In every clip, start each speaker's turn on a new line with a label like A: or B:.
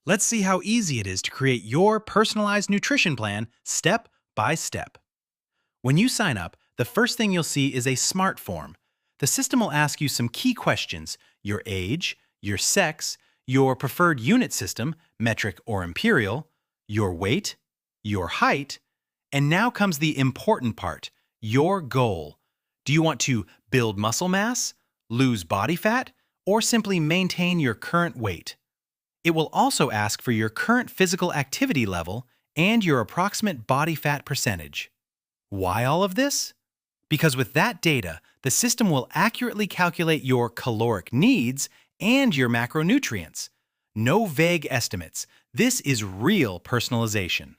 A: Let's see how easy it is to create your personalized nutrition plan step by step. When you sign up, the first thing you'll see is a smart form. The system will ask you some key questions: your age, your sex, your preferred unit system, metric or imperial, your weight, your height, and now comes the important part: your goal. Do you want to build muscle mass, lose body fat, or simply maintain your current weight? It will also ask for your current physical activity level and your approximate body fat percentage. Why all of this? Because with that data, the system will accurately calculate your caloric needs and your macronutrients. No vague estimates. This is real personalization.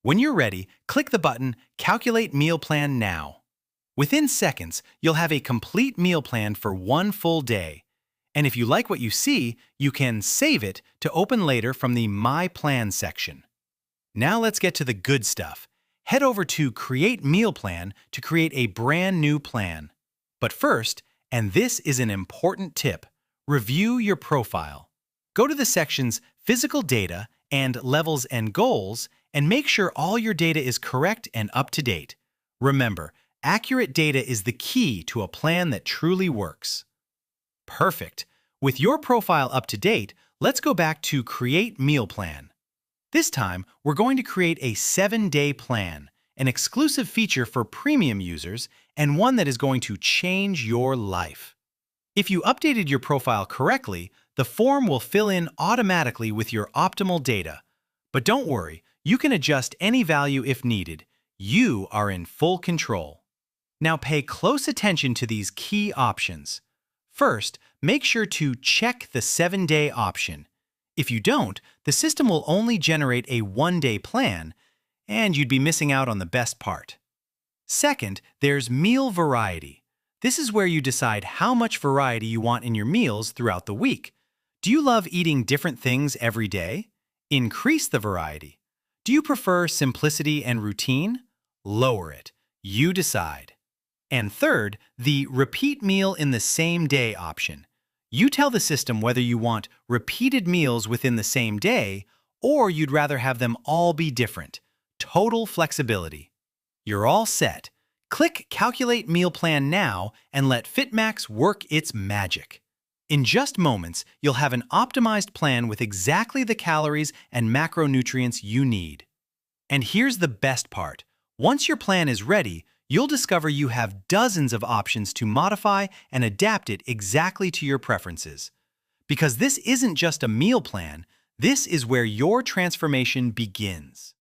A: When you're ready, click the button Calculate Meal Plan Now. Within seconds, you'll have a complete meal plan for one full day. And if you like what you see, you can save it to open later from the My Plan section. Now let's get to the good stuff. Head over to Create Meal Plan to create a brand new plan. But first, and this is an important tip, review your profile. Go to the sections Physical Data and Levels and Goals and make sure all your data is correct and up to date. Remember, accurate data is the key to a plan that truly works. Perfect. With your profile up to date, let's go back to Create Meal Plan. This time, we're going to create a 7-day plan, an exclusive feature for premium users and one that is going to change your life. If you updated your profile correctly, the form will fill in automatically with your optimal data. But don't worry, you can adjust any value if needed. You are in full control. Now pay close attention to these key options. First, make sure to check the 7-day option. If you don't, the system will only generate a 1-day plan, and you'd be missing out on the best part. Second, there's meal variety. This is where you decide how much variety you want in your meals throughout the week. Do you love eating different things every day? Increase the variety. Do you prefer simplicity and routine? Lower it. You decide. And third, the Repeat Meal in the Same Day option. You tell the system whether you want repeated meals within the same day or you'd rather have them all be different. Total flexibility. You're all set. Click Calculate Meal Plan now and let Fitmax work its magic. In just moments, you'll have an optimized plan with exactly the calories and macronutrients you need. And here's the best part. Once your plan is ready, you'll discover you have dozens of options to modify and adapt it exactly to your preferences. Because this isn't just a meal plan, this is where your transformation begins.